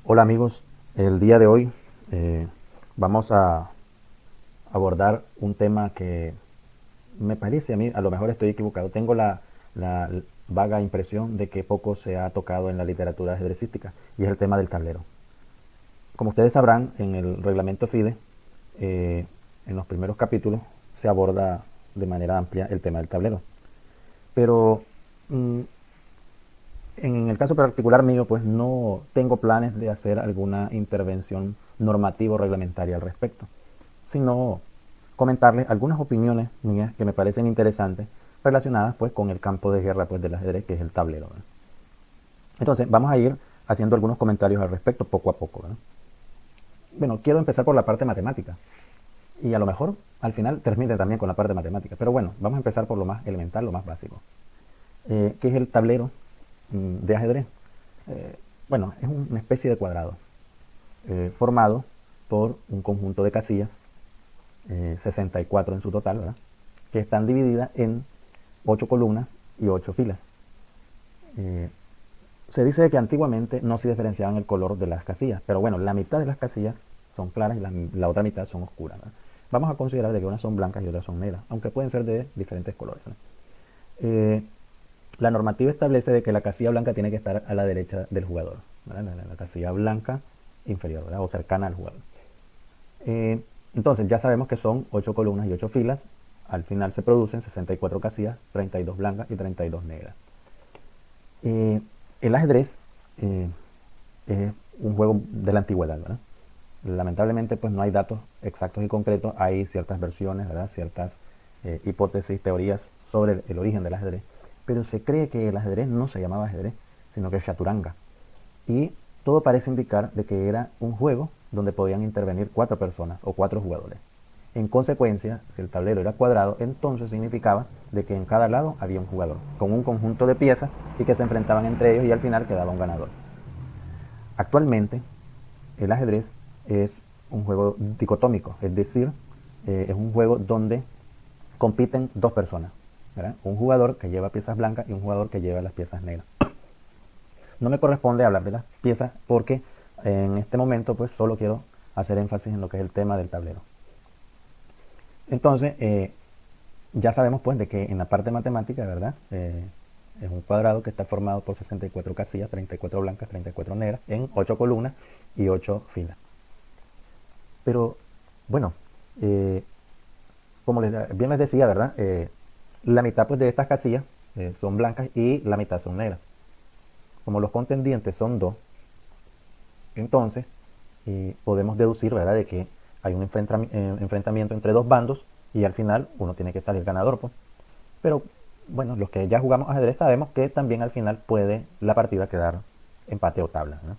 Hola amigos, el día de hoy vamos a abordar un tema que me parece a mí, a lo mejor estoy equivocado, tengo la vaga impresión de que poco se ha tocado en la literatura ajedrecística y es el tema del tablero. Como ustedes sabrán, en el reglamento FIDE, en los primeros capítulos se aborda de manera amplia el tema del tablero. Pero mm, en el caso particular mío, pues no tengo planes de hacer alguna intervención normativa o reglamentaria al respecto, sino comentarles algunas opiniones mías que me parecen interesantes relacionadas pues con el campo de guerra pues del ajedrez, que es el tablero, ¿verdad? Entonces vamos a ir haciendo algunos comentarios al respecto poco a poco, ¿verdad? Bueno, quiero empezar por la parte matemática y a lo mejor al final termine también con la parte matemática, pero bueno, vamos a empezar por lo más elemental, lo más básico. ¿Qué es el tablero de ajedrez? Eh, bueno, es una especie de cuadrado formado por un conjunto de casillas, 64 en su total, ¿verdad? Que están divididas en 8 columnas y 8 filas. Eh, Se dice que antiguamente no se diferenciaban el color de las casillas, pero bueno, la mitad de las casillas son claras y la otra mitad son oscuras, ¿verdad? Vamos a considerar de que unas son blancas y otras son negras, aunque pueden ser de diferentes colores, ¿verdad? Eh, la normativa establece de que la casilla blanca tiene que estar a la derecha del jugador, ¿verdad? La casilla blanca inferior, ¿verdad? O cercana al jugador. Eh, entonces ya sabemos que son 8 columnas y 8 filas. Al final se producen 64 casillas, 32 blancas y 32 negras. Eh, el ajedrez eh, es un juego de la antigüedad, ¿verdad? Lamentablemente pues no hay datos exactos y concretos, hay ciertas versiones, ¿verdad? Ciertas hipótesis, teorías sobre el origen del ajedrez, pero se cree que el ajedrez no se llamaba ajedrez, sino que es chaturanga. Y todo parece indicar de que era un juego donde podían intervenir 4 personas o 4 jugadores. En consecuencia, si el tablero era cuadrado, entonces significaba de que en cada lado había un jugador, con un conjunto de piezas y que se enfrentaban entre ellos y al final quedaba un ganador. Actualmente, el ajedrez es un juego dicotómico, es decir, es un juego donde compiten 2 personas, ¿verdad? Un jugador que lleva piezas blancas y un jugador que lleva las piezas negras. No me corresponde hablar de las piezas porque en este momento pues solo quiero hacer énfasis en lo que es el tema del tablero. Entonces, ya sabemos pues de que en la parte matemática, ¿verdad? Es un cuadrado que está formado por 64 casillas, 34 blancas, 34 negras, en 8 columnas y 8 filas. Pero, bueno, eh, como bien les decía, ¿verdad? La mitad pues de estas casillas son blancas y la mitad son negras. Como los contendientes son 2, entonces podemos deducir, ¿verdad?, de que hay un enfrentamiento entre 2 bandos y al final uno tiene que salir ganador, pues. Pero bueno, los que ya jugamos ajedrez sabemos que también al final puede la partida quedar empate o tabla, ¿no?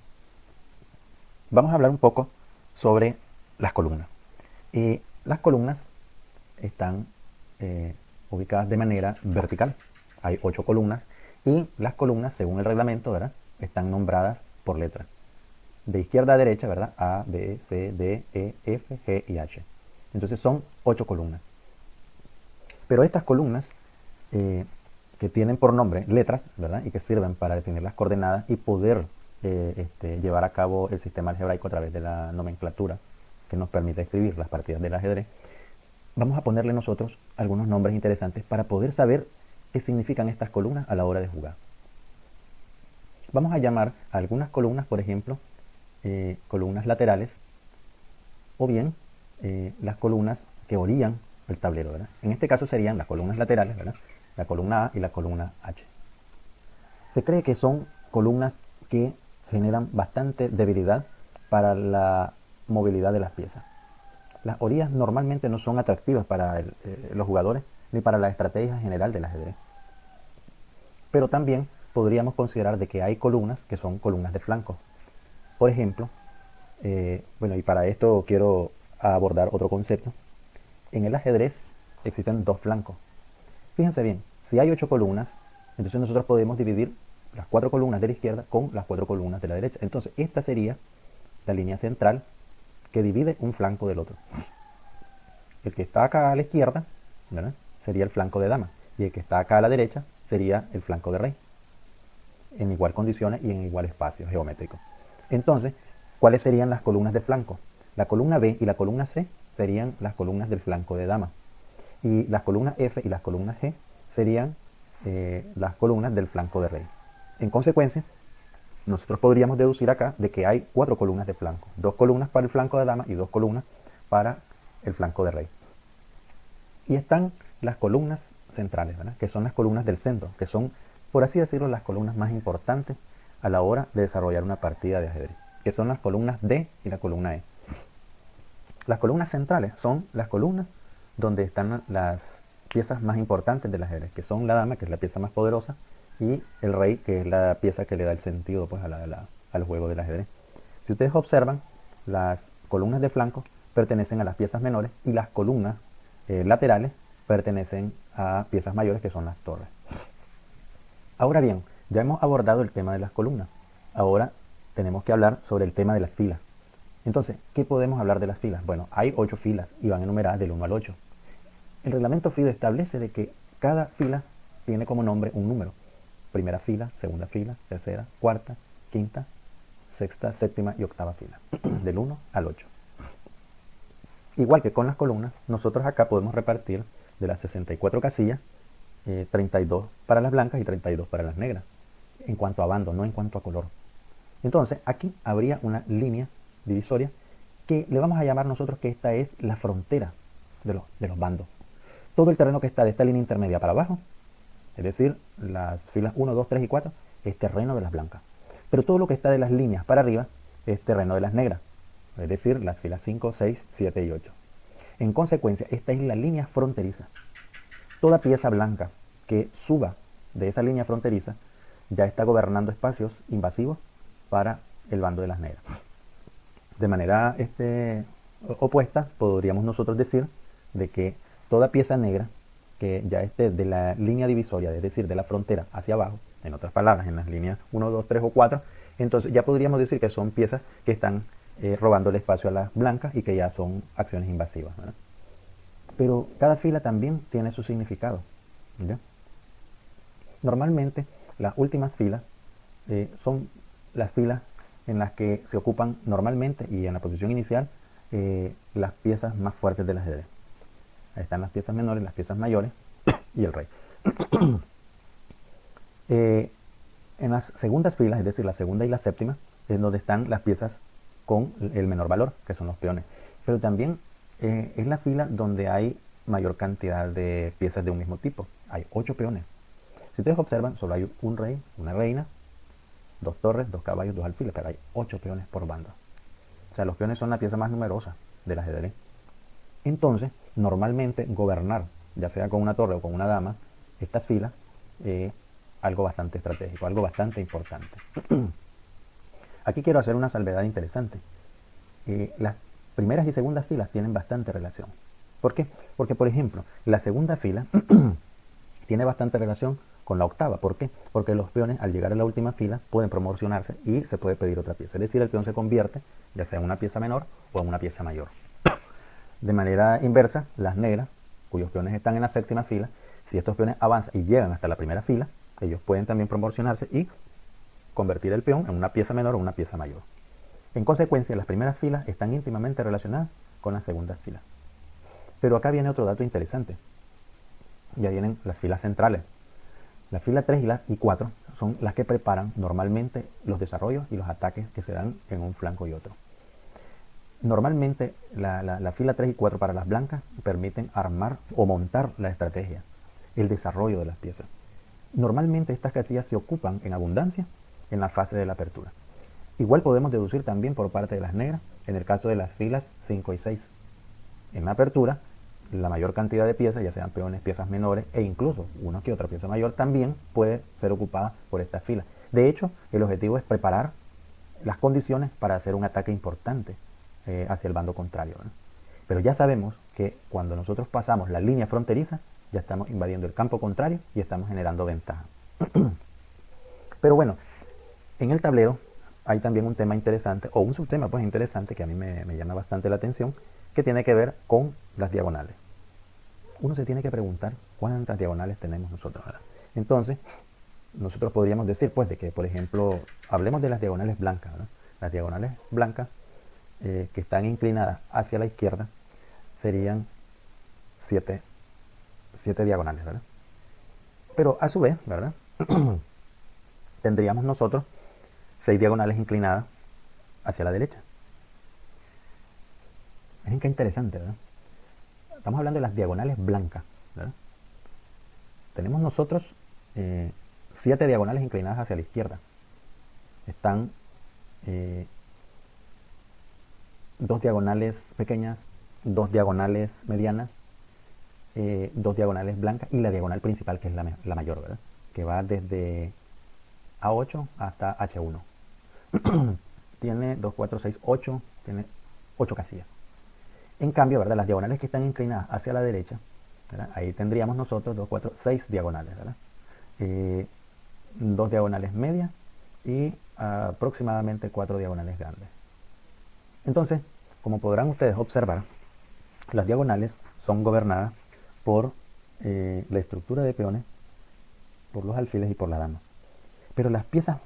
Vamos a hablar un poco sobre las columnas. Las columnas están ubicadas de manera vertical. Hay 8 columnas y las columnas, según el reglamento, ¿verdad?, están nombradas por letras. De izquierda a derecha, ¿verdad? A, B, C, D, E, F, G y H. Entonces son 8 columnas. Pero estas columnas que tienen por nombre letras, ¿verdad? Y que sirven para definir las coordenadas y poder llevar a cabo el sistema algebraico a través de la nomenclatura que nos permite escribir las partidas del ajedrez, vamos a ponerle nosotros algunos nombres interesantes para poder saber qué significan estas columnas a la hora de jugar. Vamos a llamar a algunas columnas, por ejemplo, columnas laterales o bien las columnas que orillan el tablero, ¿verdad? En este caso serían las columnas laterales, ¿verdad? La columna A y la columna H. Se cree que son columnas que generan bastante debilidad para la movilidad de las piezas. Las orillas normalmente no son atractivas para los jugadores ni para la estrategia general del ajedrez. Pero también podríamos considerar de que hay columnas que son columnas de flanco. Por ejemplo, bueno, y para esto quiero abordar otro concepto. En el ajedrez existen 2 flancos. Fíjense bien, si hay 8 columnas, entonces nosotros podemos dividir las 4 columnas de la izquierda con las 4 columnas de la derecha. Entonces esta sería la línea central que divide un flanco del otro. El que está acá a la izquierda, ¿verdad?, sería el flanco de dama, y el que está acá a la derecha sería el flanco de rey, en igual condiciones y en igual espacio geométrico. Entonces, ¿Cuáles serían las columnas de flanco? La columna B y la columna C serían las columnas del flanco de dama. Y las columnas F y las columnas G serían las columnas del flanco de rey. En consecuencia, nosotros podríamos deducir acá de que hay 4 columnas de flanco. 2 columnas para el flanco de dama y 2 columnas para el flanco de rey. Y están las columnas centrales, ¿verdad? Que son las columnas del centro, que son, por así decirlo, las columnas más importantes a la hora de desarrollar una partida de ajedrez, que son las columnas D y la columna E. Las columnas centrales son las columnas donde están las piezas más importantes del ajedrez, que son la dama, que es la pieza más poderosa, y el rey, que es la pieza que le da el sentido pues, al juego del ajedrez. Si ustedes observan, las columnas de flanco pertenecen a las piezas menores y las columnas laterales pertenecen a piezas mayores, que son las torres. Ahora bien, ya hemos abordado el tema de las columnas. Ahora tenemos que hablar sobre el tema de las filas. Entonces, ¿qué podemos hablar de las filas? Bueno, hay 8 filas y van enumeradas del 1 al 8. El reglamento FIDE establece de que cada fila tiene como nombre un número. Primera fila, segunda fila, tercera, cuarta, quinta, sexta, séptima y octava fila. Del 1 al 8. Igual que con las columnas, nosotros acá podemos repartir de las 64 casillas, 32 para las blancas y 32 para las negras. En cuanto a bando, no en cuanto a color. Entonces, aquí habría una línea divisoria que le vamos a llamar nosotros que esta es la frontera de los bandos. Todo el terreno que está de esta línea intermedia para abajo, es decir, las filas 1, 2, 3 y 4, es terreno de las blancas. Pero todo lo que está de las líneas para arriba es terreno de las negras, es decir, las filas 5, 6, 7 y 8. En consecuencia, esta es la línea fronteriza. Toda pieza blanca que suba de esa línea fronteriza ya está gobernando espacios invasivos para el bando de las negras. De manera opuesta, podríamos nosotros decir de que toda pieza negra que ya esté de la línea divisoria, es decir, de la frontera hacia abajo, en otras palabras, en las líneas 1, 2, 3 o 4, entonces ya podríamos decir que son piezas que están robando el espacio a las blancas y que ya son acciones invasivas, ¿verdad? Pero cada fila también tiene su significado, ¿ya? Normalmente, las últimas filas son las filas en las que se ocupan normalmente y en la posición inicial las piezas más fuertes del ajedrez. Ahí están las piezas menores, las piezas mayores y el rey. En las segundas filas, es decir, la segunda y la séptima, es donde están las piezas con el menor valor, que son los peones. Pero también es la fila donde hay mayor cantidad de piezas de un mismo tipo. Hay 8 peones. Si ustedes observan, solo hay un rey, una reina, 2 torres, 2 caballos, 2 alfiles, pero hay 8 peones por bando. O sea, los peones son la pieza más numerosa del ajedrez. Entonces, normalmente gobernar, ya sea con una torre o con una dama, estas filas es algo bastante estratégico, algo bastante importante. Aquí quiero hacer una salvedad interesante. Las primeras y segundas filas tienen bastante relación. ¿Por qué? Porque, por ejemplo, la segunda fila tiene bastante relación con la octava. ¿Por qué? Porque los peones, al llegar a la última fila, pueden promocionarse y se puede pedir otra pieza. Es decir, el peón se convierte ya sea en una pieza menor o en una pieza mayor. De manera inversa, las negras, cuyos peones están en la séptima fila, si estos peones avanzan y llegan hasta la primera fila, ellos pueden también promocionarse y convertir el peón en una pieza menor o una pieza mayor. En consecuencia, las primeras filas están íntimamente relacionadas con las segundas filas. Pero acá viene otro dato interesante. Ya vienen las filas centrales. La fila 3 y 4 son las que preparan normalmente los desarrollos y los ataques que se dan en un flanco y otro. Normalmente la fila 3 y 4 para las blancas permiten armar o montar la estrategia, el desarrollo de las piezas. Normalmente estas casillas se ocupan en abundancia en la fase de la apertura. Igual podemos deducir también por parte de las negras en el caso de las filas 5 y 6. En la apertura, la mayor cantidad de piezas, ya sean peones, piezas menores e incluso una que otra pieza mayor, también puede ser ocupada por estas filas. De hecho, el objetivo es preparar las condiciones para hacer un ataque importante hacia el bando contrario, ¿no? Pero ya sabemos que cuando nosotros pasamos la línea fronteriza, ya estamos invadiendo el campo contrario y estamos generando ventaja. Pero bueno, en el tablero hay también un tema interesante, o un subtema pues interesante que a mí me llama bastante la atención, que tiene que ver con las diagonales. Uno se tiene que preguntar cuántas diagonales tenemos nosotros, ¿verdad? Entonces, nosotros podríamos decir pues de que, por ejemplo, hablemos de las diagonales blancas, ¿verdad? Las diagonales blancas que están inclinadas hacia la izquierda serían 7 diagonales, ¿verdad? Pero a su vez, ¿verdad? Tendríamos nosotros 6 diagonales inclinadas hacia la derecha. Miren qué interesante, ¿verdad? Estamos hablando de las diagonales blancas, ¿verdad? Tenemos nosotros 7 diagonales inclinadas hacia la izquierda. Están 2 diagonales pequeñas, 2 diagonales medianas, 2 diagonales blancas y la diagonal principal, que es la mayor, ¿verdad? Que va desde A8 hasta H1. Tiene 2, 4, 6, 8, tiene 8 casillas. En cambio, ¿verdad? Las diagonales que están inclinadas hacia la derecha, ¿verdad? Ahí tendríamos nosotros 2, 4, 6 diagonales, ¿verdad? 2 diagonales medias y aproximadamente 4 diagonales grandes. Entonces, como podrán ustedes observar, las diagonales son gobernadas por la estructura de peones, por los alfiles y por la dama. Pero las piezas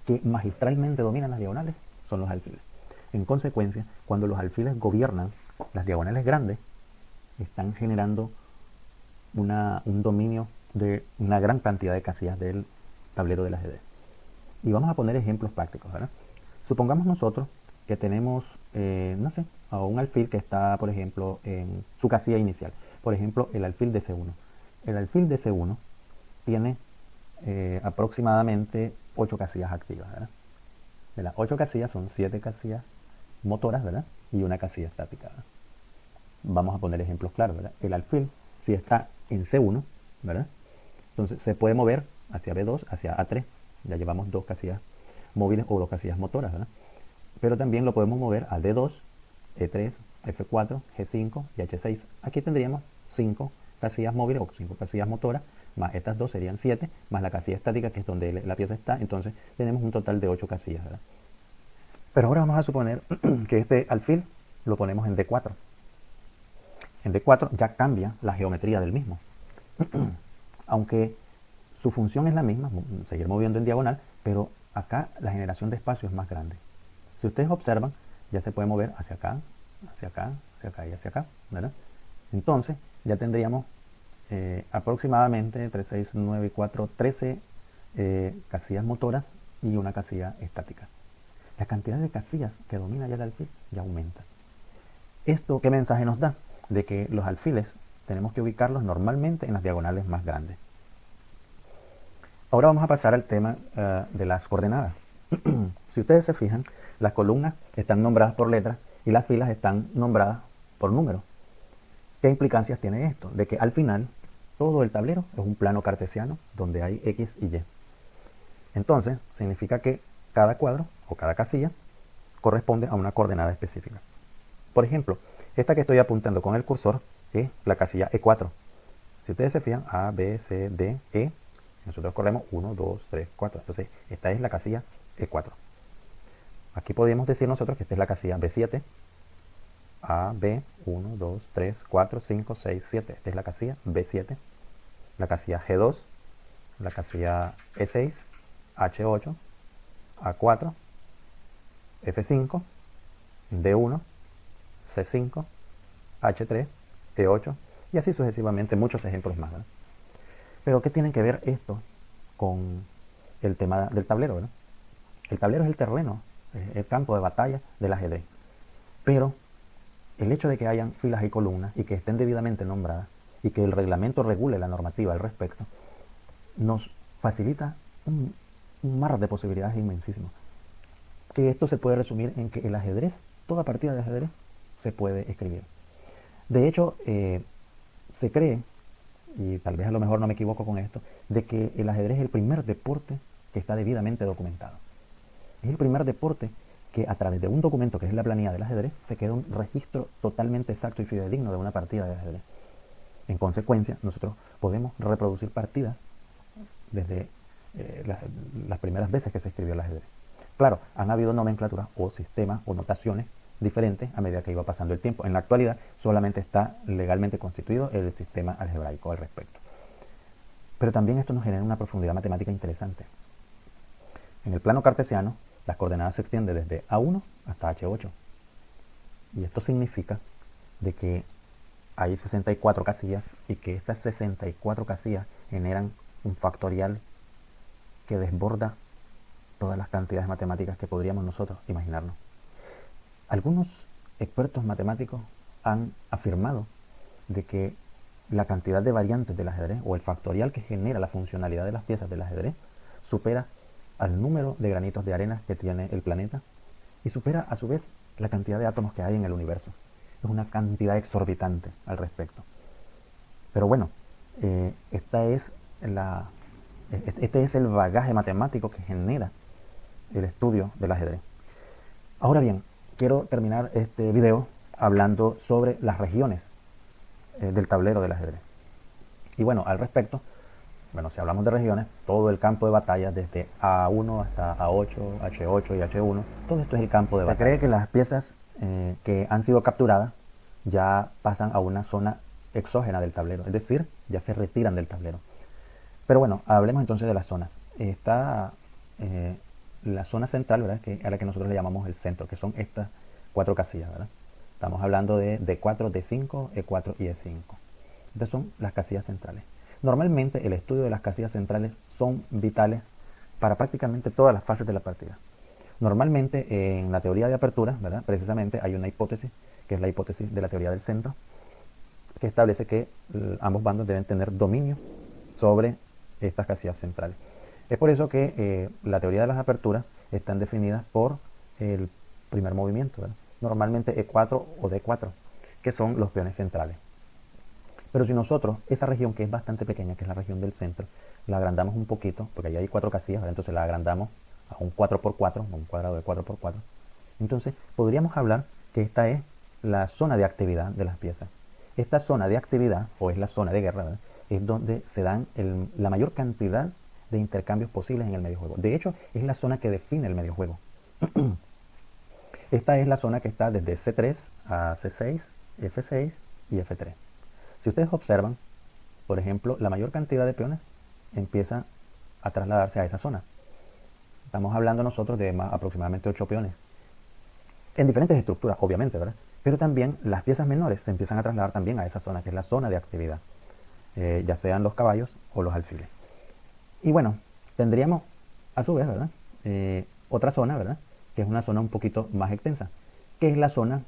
que magistralmente dominan las diagonales son los alfiles. En consecuencia, cuando los alfiles gobiernan las diagonales grandes, están generando un dominio de una gran cantidad de casillas del tablero del ajedrez. Y vamos a poner ejemplos prácticos, ¿verdad? Supongamos nosotros que tenemos, no sé, a un alfil que está, por ejemplo, en su casilla inicial. Por ejemplo, el alfil de C1. El alfil de C1 tiene aproximadamente 8 casillas activas, ¿verdad? De las 8 casillas son 7 casillas motoras, ¿verdad? Y una casilla estática, ¿verdad? Vamos a poner ejemplos claros, ¿verdad? El alfil, si está en C1, ¿verdad? Entonces se puede mover hacia B2, hacia A3. Ya llevamos 2 casillas móviles o 2 casillas motoras, ¿verdad? Pero también lo podemos mover a D2, E3, F4, G5 y H6. Aquí tendríamos 5 casillas móviles o 5 casillas motoras, más estas 2 serían 7, más la casilla estática, que es donde la pieza está. Entonces tenemos un total de 8 casillas, ¿verdad? Pero ahora vamos a suponer que este alfil lo ponemos en D4. En D4 ya cambia la geometría del mismo. Aunque su función es la misma, seguir moviendo en diagonal, pero acá la generación de espacio es más grande. Si ustedes observan, ya se puede mover hacia acá, hacia acá, hacia acá y hacia acá, ¿verdad? Entonces ya tendríamos aproximadamente 3, 6, 9 y 4, 13 casillas motoras y una casilla estática. La cantidad de casillas que domina ya el alfil ya aumenta. ¿Esto qué mensaje nos da? De que los alfiles tenemos que ubicarlos normalmente en las diagonales más grandes. Ahora vamos a pasar al tema de las coordenadas. Si ustedes se fijan, las columnas están nombradas por letras y las filas están nombradas por números. ¿Qué implicancias tiene esto? De que al final todo el tablero es un plano cartesiano donde hay X y Y. Entonces, significa que cada cuadro o cada casilla corresponde a una coordenada específica. Por ejemplo, esta que estoy apuntando con el cursor es la casilla E4. Si ustedes se fijan, A, B, C, D, E, nosotros corremos 1, 2, 3, 4. Entonces, esta es la casilla E4. Aquí podemos decir nosotros que esta es la casilla B7. A, B, 1, 2, 3, 4, 5, 6, 7. Esta es la casilla B7. La casilla G2, la casilla E6, H8, A4, F5, D1, C5, H3, E8 y así sucesivamente, muchos ejemplos más, ¿verdad? Pero ¿qué tiene que ver esto con el tema del tablero, ¿verdad? El tablero es el terreno, el campo de batalla del ajedrez. Pero el hecho de que hayan filas y columnas y que estén debidamente nombradas y que el reglamento regule la normativa al respecto, nos facilita un mar de posibilidades inmensísimas. Que esto se puede resumir en que el ajedrez, toda partida de ajedrez, se puede escribir. De hecho, se cree, y tal vez a lo mejor no me equivoco con esto, de que el ajedrez es el primer deporte que está debidamente documentado. Es el primer deporte que a través de un documento que es la planilla del ajedrez se queda un registro totalmente exacto y fidedigno de una partida de ajedrez. En consecuencia, nosotros podemos reproducir partidas desde las primeras veces que se escribió el ajedrez. Claro, han habido nomenclaturas o sistemas o notaciones diferentes a medida que iba pasando el tiempo. En la actualidad solamente está legalmente constituido el sistema algebraico al respecto. Pero también esto nos genera una profundidad matemática interesante. En el plano cartesiano, Las coordenadas se extienden desde A1 hasta H8. Y esto significa de que hay 64 casillas y que estas 64 casillas generan un factorial que desborda todas las cantidades matemáticas que podríamos nosotros imaginarnos. Algunos expertos matemáticos han afirmado de que la cantidad de variantes del ajedrez o el factorial que genera la funcionalidad de las piezas del ajedrez supera al número de granitos de arena que tiene el planeta y supera a su vez la cantidad de átomos que hay en el universo. Es una cantidad exorbitante al respecto. Pero bueno, este es el bagaje matemático que genera el estudio del ajedrez. Ahora bien, quiero terminar este video hablando sobre las regiones del tablero del ajedrez. Y bueno, al respecto, bueno, si hablamos de regiones, todo el campo de batalla, desde A1 hasta A8, H8 y H1, todo esto es el campo de batalla. Se cree que las piezas que han sido capturadas ya pasan a una zona exógena del tablero, es decir, ya se retiran del tablero. Pero bueno, hablemos entonces de las zonas. Está la zona central, ¿verdad?, que a la que nosotros le llamamos el centro, que son estas 4 casillas, ¿verdad? Estamos hablando de D4, D5, E4 y E5. Estas son las casillas centrales. Normalmente el estudio de las casillas centrales son vitales para prácticamente todas las fases de la partida. Normalmente en la teoría de apertura, ¿verdad?, precisamente hay una hipótesis, que es la hipótesis de la teoría del centro, que establece que ambos bandos deben tener dominio sobre estas casillas centrales. Es por eso que la teoría de las aperturas están definidas por el primer movimiento, ¿verdad? Normalmente E4 o D4, que son los peones centrales. Pero si nosotros, esa región que es bastante pequeña, que es la región del centro, la agrandamos un poquito, porque ahí hay 4 casillas, ¿verdad? Entonces la agrandamos a un 4x4, a un cuadrado de 4x4. Entonces podríamos hablar que esta es la zona de actividad de las piezas. Esta zona de actividad, o es la zona de guerra, ¿verdad?, es donde se dan la mayor cantidad de intercambios posibles en el mediojuego. De hecho, es la zona que define el mediojuego. Esta es la zona que está desde C3 a C6, F6 y F3. Si ustedes observan, por ejemplo, la mayor cantidad de peones empieza a trasladarse a esa zona. Estamos hablando nosotros de aproximadamente 8 peones. En diferentes estructuras, obviamente, ¿verdad? Pero también las piezas menores se empiezan a trasladar también a esa zona, que es la zona de actividad. Ya sean los caballos o los alfiles. Y bueno, tendríamos a su vez, ¿verdad?, otra zona, ¿verdad?, que es una zona un poquito más extensa, que es la zona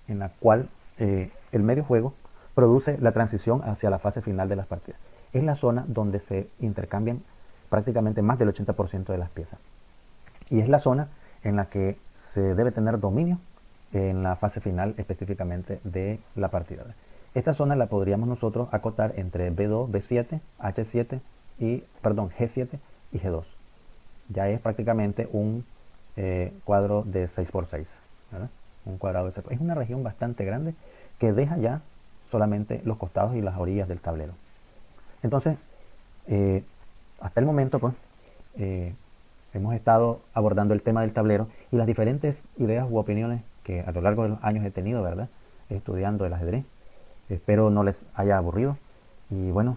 en la cual el medio juego produce la transición hacia la fase final de las partidas. Es la zona donde se intercambian prácticamente más del 80% de las piezas. Y es la zona en la que se debe tener dominio en la fase final específicamente de la partida. Esta zona la podríamos nosotros acotar entre B2, B7, H7 y, perdón, G7 y G2. Ya es prácticamente un cuadro de 6x6, ¿verdad? Un cuadrado de 6. Es una región bastante grande que deja ya solamente los costados y las orillas del tablero. Entonces, hasta el momento, pues, hemos estado abordando el tema del tablero y las diferentes ideas u opiniones que a lo largo de los años he tenido, ¿verdad?, estudiando el ajedrez. Espero no les haya aburrido y bueno,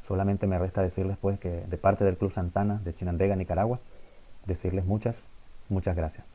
solamente me resta decirles pues que de parte del Club Santana de Chinandega, Nicaragua, decirles muchas gracias.